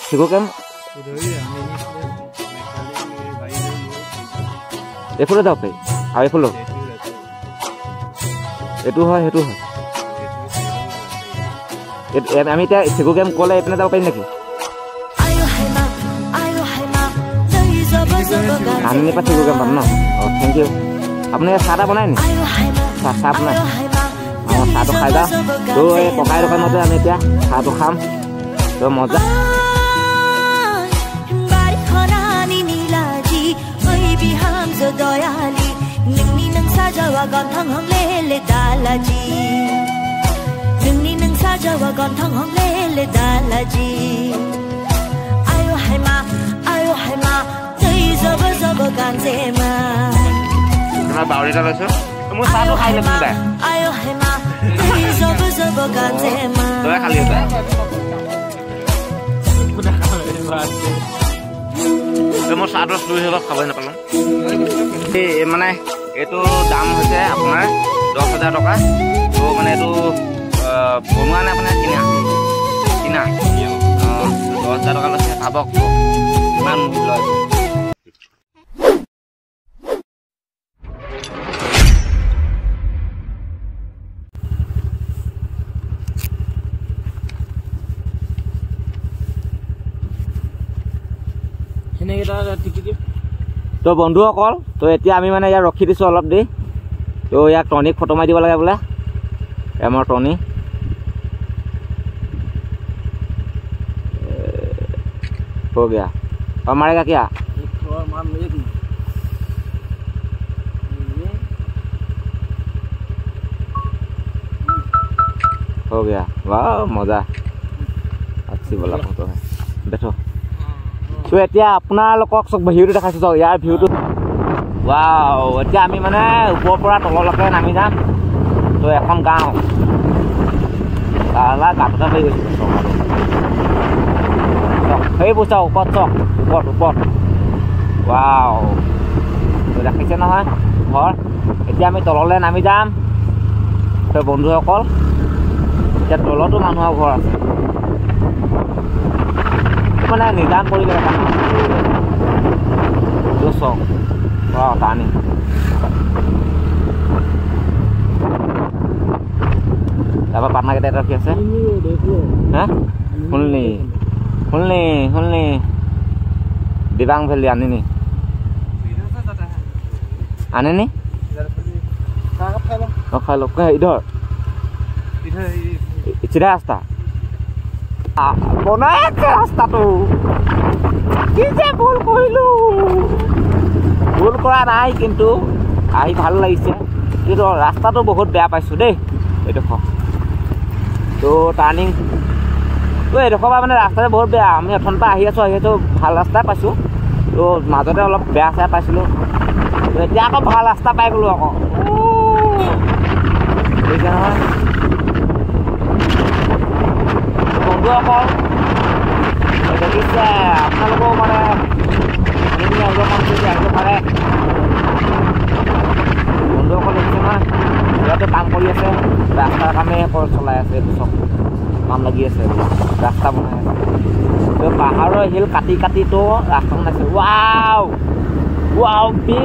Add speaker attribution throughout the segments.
Speaker 1: চিগু কেম এইফালে যাব পাৰি আৰু এইফালে এইটো হয় সেইটো হয় আমি এতিয়া চিগু কেম ক'লে এইপিনে যাব পাৰিম নেকি আনিনি পৰা চিগু কেম পাম ন অঁ থেংক ইউ আপুনি চাহ তাহ বনাই নি চাহ বনাই অঁ চাহটো খাই যাওঁ তো এই ককাই দোকানতে আমি এতিয়া চাহটো খাম তো মজা তোমাৰ বাউৰিটা লৈছো মোৰ চাহটো খাই ল'ম দে তই খালি মোৰ চাহটো চুই হৈ খাবই নাপালোঁ এই মানে এইটো দাম হৈছে আপোনাৰ 10,000 টকা তো মানে এইটো বনোৱা নাই আপোনাৰ কিনা 10,000 টকা লৈছে ভাবক ইমান লয় তো বন্ধুসকল তো এতিয়া আমি মানে ইয়াত ৰখি দিছোঁ অলপ দেৰি তো ইয়াক টনিক ফটো মাৰি দিব লাগে বোলে এমৰ টনি हो गया और मारेगा क्या हो गया वाह मजा अच्छी वाला फोटो है बैठो तो এতিয়া আপোনালোকক চব ভিউটো দেখাইছো তো ইয়াৰ ভিউটো ওয়াও এতিয়া আমি মানে ওপৰৰ পৰা তললৈকে নামি যাম তো এখন গাঁও তালা গাঁতটা হৈ গৈছে সেই বুঝা ওপৰত চক ওপৰত ওয়াও তো দেখিছে নহয় ঘৰ এতিয়া আমি তললৈ নামি যাম তো বন্ধুসকল এতিয়া তলতো মানুহৰ ঘৰ আছে মানে নিদান পৰিৱেশ তো চক ওয়াও টানি তাৰপৰা পাটনাকেইটা এটা কি আছে হা শুনলি দিবাং ভেলি আনিনি খাই লো ইধৰ চিধা ৰাস্তা বনাই আছে ৰাস্তাটো কি যে ভুল কৰিলো ভুল কৰা নাই কিন্তু আহি ভাল লাগিছে কিন্তু ৰাস্তাটো বহুত বেয়া পাইছোঁ দেই এইডোখৰ তো টাৰ্ণিং তো এইডোখৰ পৰা মানে ৰাস্তাটো বহুত বেয়া আমি এখনৰ পৰা আহি আছোঁ ভাল ৰাস্তাই পাইছোঁ তো মাজতে অলপ বেয়া চাই পাইছিলোঁ এতিয়া আকৌ ভাল ৰাস্তা পাই গ'লোঁ আকৌ বুজিছে নহয় বন্ধুসকল দেখিছে আপোনালোকেও মানে আহিব পাৰে বন্ধুসকল দেখিছে নহয় সিহঁতে কাম কৰি আছে ৰাস্তাৰ কামেই চলাই আছে এইটো চব কাম লাগি আছে ৰাস্তা বনাই আছে তো পাহাৰৰ শিল কাটি তো ৰাস্তা বনাইছে ৱাও বে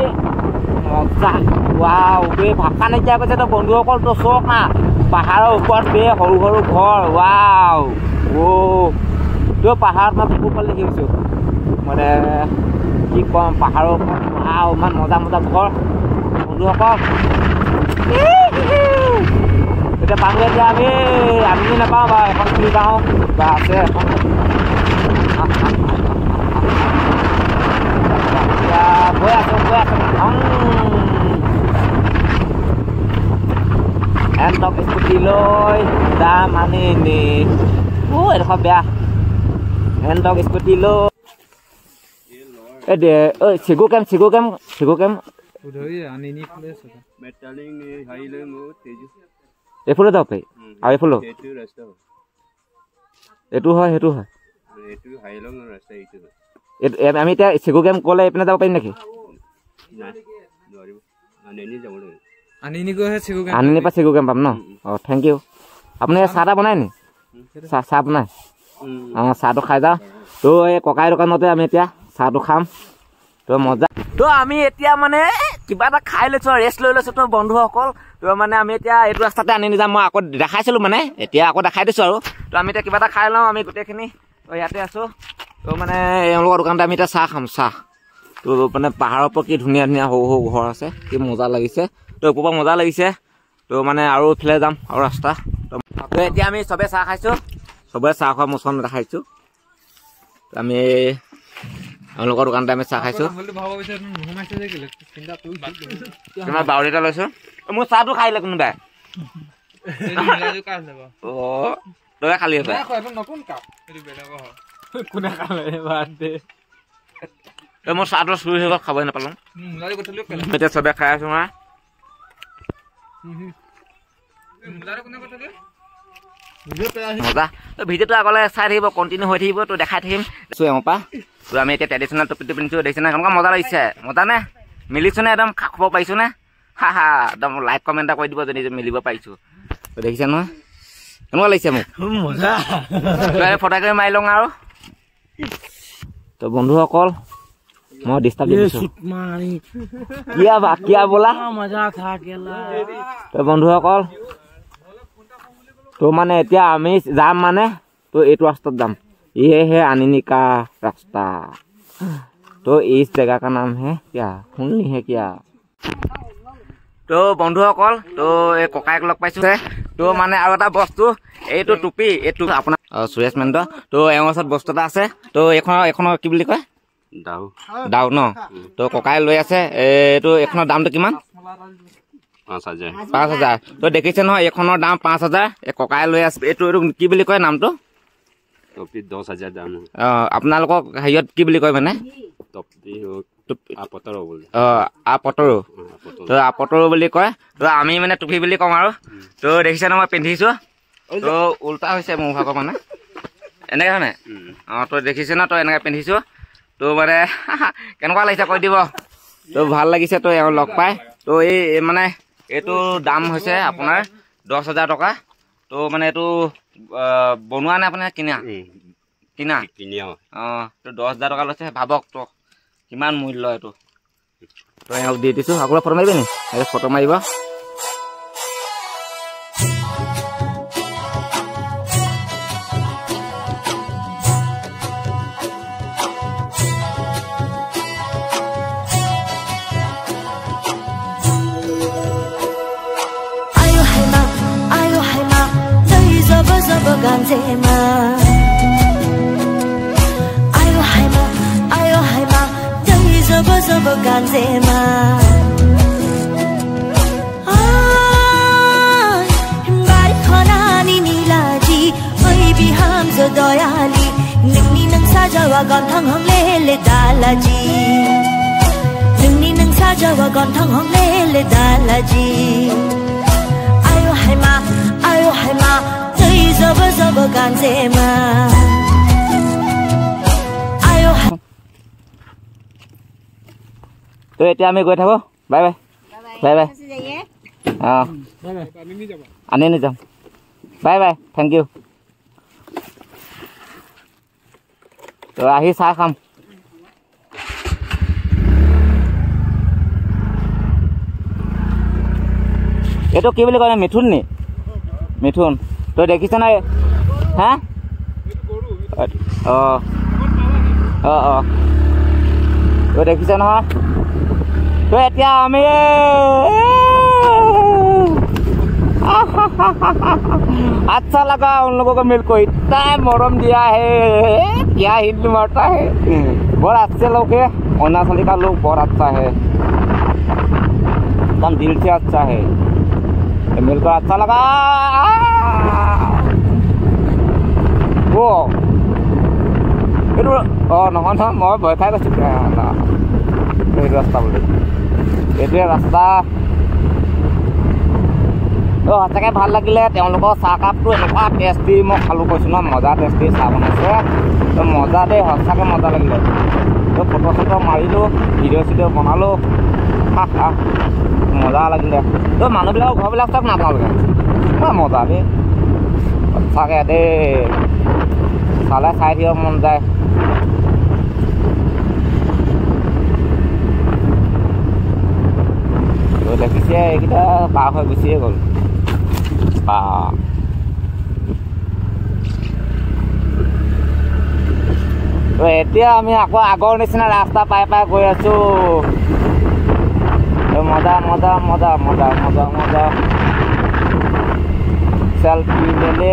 Speaker 1: মজা ৱাও বে ভাষা নাইকিয়া কৈছে তো বন্ধুসকল তো চক না পাহাৰৰ ওপৰত বে সৰু সৰু ঘৰ ৱাও তো পাহাৰত মই পুখুৰ পাল দেখি গৈছোঁ মানে কি ক'ম পাহাৰৰ ওপৰত ইমান মজা ঘৰ বন্ধুসকল এতিয়া পামগৈ এতিয়া আমি নাপাওঁ বা এখন খুলি পাওঁ বা আছে এখন গৈ আছোঁ এণ্টক স্কুটি লৈ যাম আনিনি এইডোখৰ বেয়া এণ্টক স্কুটি লৈ চিগু কেম এইফালে যাব পাৰি আৰু এইফালে এইটো হয় সেইটো হয় আমি এতিয়া চিগু কেম ক'লে এইপিনে যাব পাৰিম নেকি আনিনি পৰা চিগু কেম পাম ন অঁ থেংক ইউ আপুনি চাহ তাহ বনাই নি চাহ বনাই চাহটো খাই যাওঁ তো এই ককাই দোকানতে আমি এতিয়া চাহটো খাম তো মজা তো আমি এতিয়া মানে কিবা এটা খাই লৈছোঁ ৰেষ্ট লৈ লৈছোঁ তো বন্ধুসকল তো মানে আমি এতিয়া এইটো ৰাস্তাতে আনি যাম মই আকৌ দেখাইছিলোঁ মানে এতিয়া আকৌ দেখাই দিছোঁ আৰু তো আমি এতিয়া কিবা এটা খাই লওঁ আমি গোটেইখিনি তো ইয়াতে আছোঁ তো মানে এওঁলোকৰ দোকানতে আমি এতিয়া চাহ খাম চাহ তো মানে পাহাৰৰ ওপৰত কি ধুনীয়া ধুনীয়া সৰু সৰু ঘৰ আছে কি মজা লাগিছে তো ওপৰৰ পৰা মজা লাগিছে তো মানে আৰু ইফালে যাম আৰু ৰাস্তা তো এতিয়া আমি চবে চাহ খাইছোঁ চবে চাহ খোৱা মোচন দেখাইছোঁ আমি এওঁলোকৰ দোকানতে আমি চাহ খাইছোঁ তোমাৰ বাউৰি এটা লৈছোঁ মোৰ চাহটো খাই দিলে কোনোবাই অঁ তই খালি আছে মোৰ চাহটো চুৰি হৈ গ'ল খাবই নাপালোঁ এতিয়া চবে খাই আছোঁ হা মজা তো ভিডিঅ'টো আগলৈ চাই থাকিব কণ্টিনিউ হৈ থাকিব তো দেখাই থাকিম এওঁ পৰা তো আমি এতিয়া ট্ৰেডিশ্যনেল টপিটো পিন্ধিছোঁ দেখিছে নে কেনেকুৱা মজা লাগিছে মজা নে মিলিছোঁ নে একদম খাব পাৰিছোঁ নে হা একদম লাইক কমেণ্ট এটা কৰি দিব যদি মিলিব পাৰিছোঁ তো দেখিছে নহয় কেনেকুৱা লাগিছে মোক মজা ফটাকৈ মাৰি লওঁ আৰু তো বন্ধুসকল মই ডিষ্টাৰ্ব দিছোঁ কিয়া বোলা তো বন্ধুসকল তো মানে এতিয়া আমি যাম মানে তো এইটো ৰাস্তাত যাম ये है आनिनी का रास्ता तो इस जगह का नाम है क्या सुननी है क्या तो বন্ধুসকল তো এই ককাইক লগ পাইছোঁ তো মানে আৰু এটা বস্তু এইটো টুপি এইটো আপোনাৰ সুৰেশ মেন্দ তো এওঁৰ ওচৰত বস্তু এটা আছে তো এইখনৰ কি বুলি কয় দাও ন তো ককাই লৈ আছে এইটো এইখনৰ দামটো কিমান 5,000 তো দেখিছে নহয় এইখনৰ দাম 5,000 এই ককাই লৈ আছে এইটো কি বুলি কয় নামটো
Speaker 2: 10,000 দাম
Speaker 1: আপোনালোকক হেৰিয়ত কি বুলি কয় মানে আপতৰো তো আপতৰো বুলি কয় তো আমি মানে টুপি বুলি কওঁ আৰু তো দেখিছে ন মই পিন্ধিছোঁ তো উল্টা হৈছে মোৰ ভাগৰ মানে এনেকৈ হয় নাই অঁ তো দেখিছে ন তই এনেকৈ পিন্ধিছোঁ তো মানে কেনেকুৱা লাগিছে কৈ দিব তো ভাল লাগিছে তো এওঁ লগ পাই তো এই মানে এইটো দাম হৈছে আপোনাৰ 10,000 টকা তো মানে এইটো বনোৱা নাই আপোনাৰ কিনা অঁ তো 10,000 টকা লৈছে ভাবক তো কিমান মূল্য এইটো তো এওঁক দি দিছোঁ আকৌ ফটো মাৰিবি নি ফটো মাৰিব
Speaker 3: Ganzema ayo haima dai zaba ganzema bai khana ni nilaji oi biham zo doyali ningni nang sajawa gon thang hong le dalaji ningni nang sajawa gon thang hong le dalaji ayo haima zaba ganzema ayo
Speaker 1: তো এতিয়া আমি গৈ থাকোঁ bye bye bye অঁ আনি নি যাম bye bye thank U তো আহি চাহ খাম এইটো কি বুলি কয় মিথুন নি মিথুন তই দেখিছ নাই হা অঁ তই দেখিছ নহয় তো এতিয়া আমি अच्छा लगा उन लोगों को मिलकर इतना मरम दिया है क्या हिंदू मारता है बहुत अच्छे लोग है अरुणाचली का लोग बहुत अच्छा है एकदम दिल से अच्छा है मिलकर अच्छा लगा वो নহয় নহয় মই ভয় খাই গৈছোঁ এইটো ৰাস্তা বুলি এইটোৱে ৰাস্তা তো সঁচাকৈ ভাল লাগিলে তেওঁলোকৰ চাহকাপটো এনেকুৱা টেষ্টি মই খালোঁ কৈছোঁ ন মজা টেষ্টি চাহ বনাইছে তো মজা দেই সঁচাকৈ মজা লাগিলে তো ফটো চটো মাৰিলোঁ ভিডিঅ' চিডিঅ' বনালোঁ মজা লাগিলে তো মানুহবিলাকৰ ঘৰবিলাক চাওক না আপোনালোকে মজা দেই সঁচাকৈ দেই চালে চাই থাকিব মন যায়। দেখিছে এইকেইটা পাৰ হৈ গুচিয়ে গ'ল। এতিয়া আমি আকৌ আগৰ নিচিনা ৰাস্তা পাই পাই গৈ আছো। মজা মজা মজা মজা মজা মজা চেলফি লেলে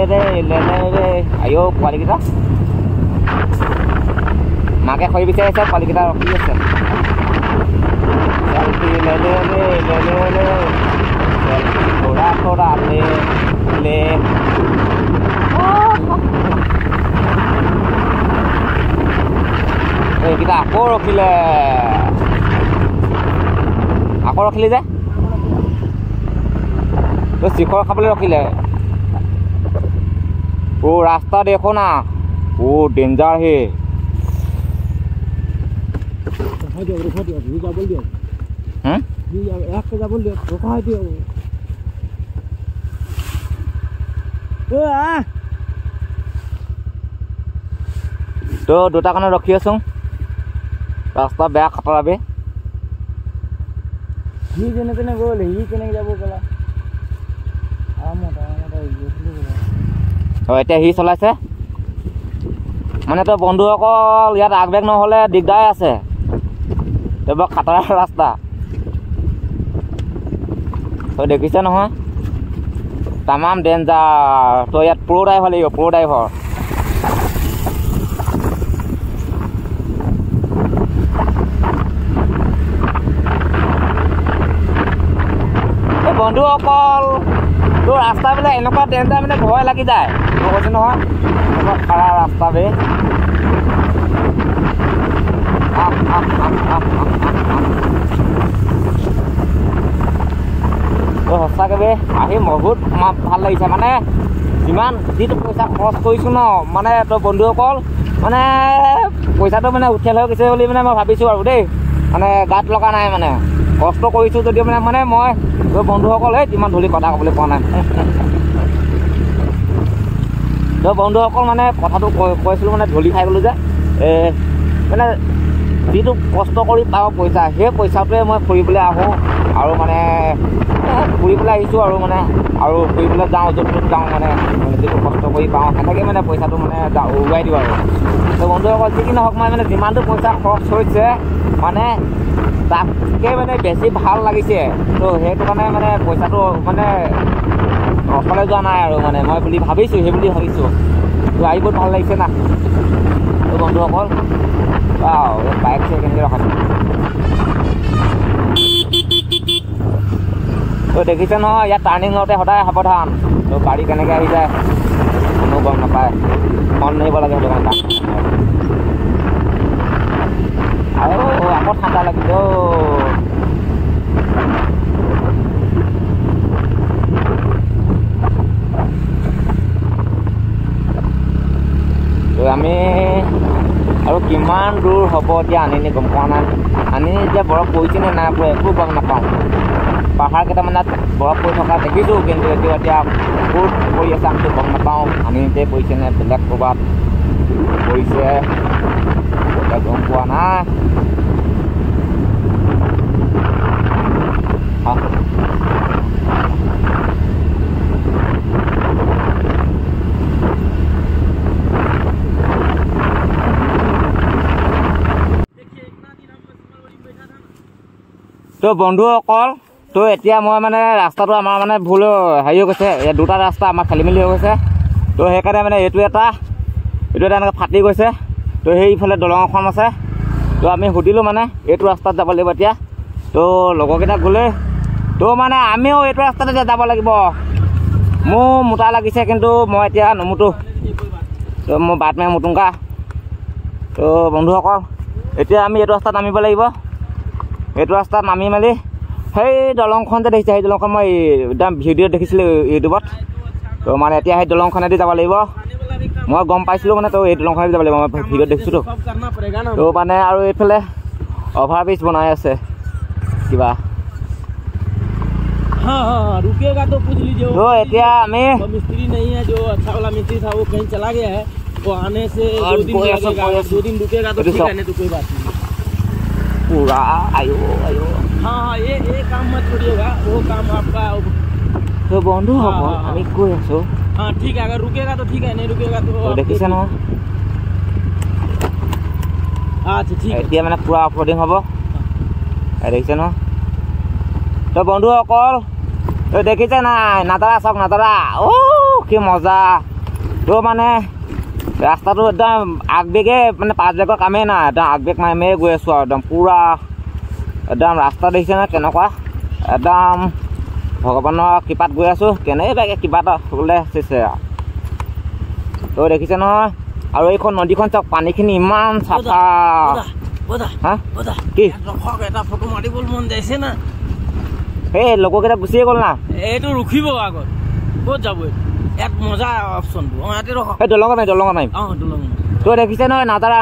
Speaker 1: ৰে আয়ো পোৱালিকেইটা মাকে খৰি বিচাৰিছে, পোৱালিকেইটা ৰখি আছে। চেলফি লেলে চেলফি থোৰা থোৰা লে এইকেইটা আকৌ ৰখিলে যে তো শিখৰ খাবলৈ ৰখিলে। रास्ता देखो ना, वो डेंजर है। तो दुटा कारण रखी आसो, रास्ता बेया खतरा बे। जेने तेने गल केने যাব কলা এতিয়া সি চলাইছে মানে তো বন্ধুসকল ইয়াত আগবেগ নহ'লে দিগদাৰ আছে। বৰ খাতৰা ৰাস্তা তই দেখিছে নহয়, তামাম ডেঞ্জাৰ। তই ইয়াত প্ৰ' ড্ৰাইভাৰ লাগিব, প্ৰ' ড্ৰাইভাৰ। বন্ধুসকল তোৰ ৰাস্তাবিলাক এনেকুৱা ডেঞ্জাৰ মানে ভয় লাগি যায়। মই কৈছোঁ নহয় এনেকুৱা খাৰা ৰাস্তা বে। সঁচাকৈ বে আহি বহুত ভাল লাগিছে। মানে যিমান যিটো পইচা খৰচ কৰিছোঁ ন, মানে তই বন্ধুসকল মানে পইচাটো মানে উঠিয়াল হৈ গৈছে বুলি মানে মই ভাবিছোঁ আৰু দেই। মানে গাত লগা নাই, মানে কষ্ট কৰিছোঁ যদিও মানে মই বন্ধুসকল ইমান ধূলি কথা ক'বলৈ পোৱা নাই। তো বন্ধুসকল মানে কথাটো কৈছিলোঁ মানে ধূলি খাই গ'লোঁ যে মানে যিটো কষ্ট কৰি পাওঁ পইচা, সেই পইচাটোৱে মই ফুৰিবলৈ আহোঁ আৰু মানে ফুৰিবলৈ আহিছোঁ আৰু মানে আৰু ফুৰিবলৈ যাওঁ, য'ত ত'ত যাওঁ। মানে যিটো কষ্ট কৰি পাওঁ সেনেকৈ মানে পইচাটো মানে উৰুৱাই দিওঁ আৰু। তো বন্ধুসকল যি কি নহওক মই মানে যিমানটো পইচা খৰচ হৈছে মানে তাতকৈ মানে বেছি ভাল লাগিছে। তো সেইটো কাৰণে মানে পইচাটো মানে অকলে যোৱা নাই আৰু মানে মই বুলি ভাবিছোঁ, সেই বুলি ভাবিছোঁ। তো আহি বহুত ভাল লাগিছে না। তো বন্ধুসকল বাইক চাই কেনেকৈ ৰখাম তো দেখিছে নহয়, ইয়াত টাৰ্ণিং লওঁতে সদায় সাৱধান। তো গাড়ী কেনেকৈ আহি যায় কোনো গম নাপায়, মন নিব লাগে সেইটো কাৰণে। আৰু আকৌ ঠাণ্ডা লাগিব। আমি আৰু কিমান দূৰ হ'ব এতিয়া আনিনি গম পোৱা নাই। আনি এতিয়া বৰফ পৰিছে নে নাই পৰা একো গম নাপাওঁ। পাহাৰ কেইটামানত বৰফ পৰি থকা দেখিছোঁ, কিন্তু এতিয়া ক'ত পৰি আছে আমিতো গম নাপাওঁ। আনিতে পৰিছে নে বেলেগ ক'ৰবাত পৰিছে এতিয়া গম পোৱা নাই। তো বন্ধুসকল তো এতিয়া মই মানে ৰাস্তাটো আমাৰ মানে ভুল হেৰি হৈ গৈছে। দুটা ৰাস্তা আমাৰ খেলি মেলি হৈ গৈছে। তো সেইকাৰণে মানে এইটো এটা এনেকৈ ফাটি গৈছে। তো সেইফালে দলং এখন আছে। তো আমি সুধিলোঁ মানে এইটো ৰাস্তাত যাব লাগিব এতিয়া। তো লগৰকেইটা গ'লে তো মানে আমিও এইটো ৰাস্তাতে যাব লাগিব। মোৰ মোটা লাগিছে কিন্তু মই এতিয়া নুমুটো। তো মই বাট মাৰি মুতুংকা। তো বন্ধুসকল এতিয়া আমি এইটো ৰাস্তাত নামিব লাগিব। এইটো ৰাস্তাত নামি মেলি সেই দলংখন যে দেখিছে, সেই দলংখন মই একদম ভিডিঅ'ত দেখিছিলোঁ ইউটিউবত। তো মানে এতিয়া সেই দলংখনেদি যাব লাগিব। মই গম পাইছিলোঁ মানে তো এই দলংখনেদি যাব লাগিব, মই ভিডিঅ'ত দেখিছোঁতো। তো মানে আৰু এইফালে অভাৰ ব্ৰিজ বনাই আছে কিবা। তো এতিয়া আমি
Speaker 4: मिस्त्री नहीं है, जो अच्छा वाला मिस्त्री था वो कहीं चला गया है, तो आने से 2 दिन लगेगा 2 दिन रुकेगा तो ठीक है नहीं तो कोई बात नहीं
Speaker 1: पूरा आयो आयो
Speaker 4: हाँ ये काम मत छोड़िएगा वो काम आपका
Speaker 1: तो बंधु हम আমি কৈ আছো
Speaker 4: हाँ ठीक है अगर रुकेगा तो ठीक है नहीं रुकेगा तो
Speaker 1: দেখিছে নহয়
Speaker 4: अच्छा ठीक है
Speaker 1: এতিয়া মানে পুৰা অফৰোডিং হ'ব দেখিছে নহয় তো বন্ধু অকল তো দেখিছে নাই নাতাৰা চক নাতাৰা ও কি মজা তো মানে ৰাস্তাটো একদম আগবেগে মানে পাঁচবেগৰ কামেই নাই একদম আগবেগ মাৰি গৈ আছোঁ আৰু একদম পুৰা একদম ৰাস্তা দেখিছে না কেনেকুৱা একদম ভগৱানৰ কৃপাত গৈ আছোঁ কেনেবাকে কিবা এটা হ'বলৈ চেষ্টা তো দেখিছে নহয় আৰু এইখন নদীখন চাওক পানীখিনি ইমান চাফা হা কি
Speaker 4: এটা ফটো মাৰিবলৈ মন যাইছে না
Speaker 1: এই লোককেইটা গুচিয়ে গ'ল না
Speaker 4: এইটো ৰখিব আগত ক'ত যাব এক মজা অপশ্যনটো ইয়াতে ৰখ
Speaker 1: এই দলঙত নাই
Speaker 4: দলং
Speaker 1: তো দেখিছে নহয় নাতাৰা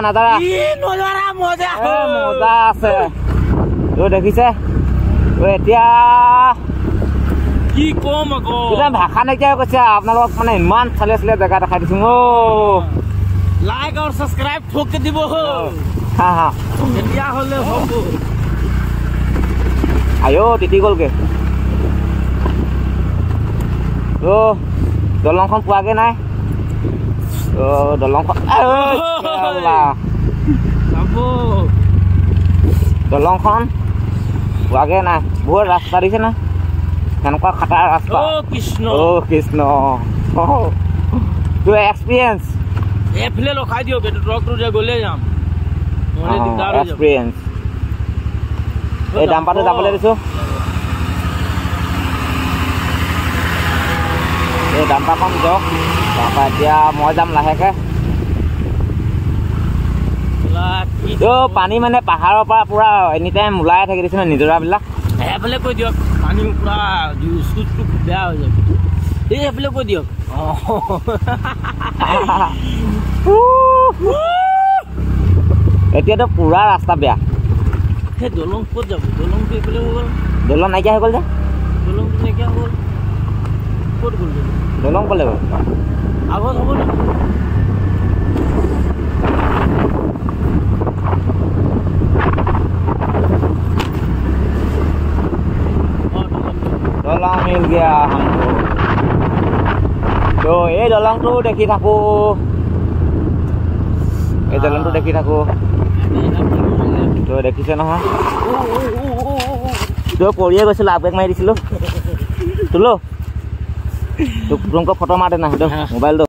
Speaker 4: মজা
Speaker 1: মজা আছে তো দেখিছে তো এতিয়া
Speaker 4: কি কম আকৌ
Speaker 1: এতিয়া ভাষা নাইকিয়া হৈ গৈছে আপোনালোকক মানে ইমান চালিয়া জেগা দেখাই দিছোঁ
Speaker 4: লাইক আৰু ছাবস্ক্ৰাইব ঠোক দিব
Speaker 1: হা হা
Speaker 4: এতিয়া হ'লে হ'ব
Speaker 1: আয়ো তিতি গ'লগে তো দলংখন পোৱাগে নাই দলংখন দলংখন পোৱাগে নাই বহুত ৰাস্তা দিছে না কেনেকুৱা খাটাৰ ৰাস্তা কৃষ্ণ তোৰ এক্সপিৰিয়েঞ্চ
Speaker 4: এইফালে ৰখাই দিয়ক এইটো ট্ৰকটো যে গ'লে যাম
Speaker 1: এক্সপিৰিয়েঞ্চ এই ডাম্পাৰটো যাবলৈ দিছোঁ এই ডাম্পাৰখন যাওক তাৰপৰা এতিয়া মই যাম লাহেকৈ পানী মানে পাহাৰৰ পৰা পুৰা এনি টাইম ওলাই থাকি দিছে ন নিজৰাবিলাক
Speaker 4: এইফালে কৈ দিয়ক পানী পুৰা চুটটো বেয়া হৈ যাব এই এইফালে কৈ দিয়ক
Speaker 1: এতিয়াতো পুৰা ৰাস্তা বেয়া
Speaker 4: সেই দলং ক'ত যাব দলংটো এইফালে হৈ গ'ল
Speaker 1: দলং নাইকিয়া হৈ গ'ল যে
Speaker 4: দলংটো নাইকিয়া হৈ গ'ল ক'ত গ'ল
Speaker 1: দলং ক'লে গ'ল
Speaker 4: আগত হ'ব নেকি
Speaker 1: দলং মিল গিয়া তো এই দলংটো দেখি থাকোঁ তো দেখিছে নহয় তো পৰিয়ে গৈছিলোঁ আপবেগ মাৰি দিছিলোঁ তোলো তোক ফটো মাৰে না মোবাইলটো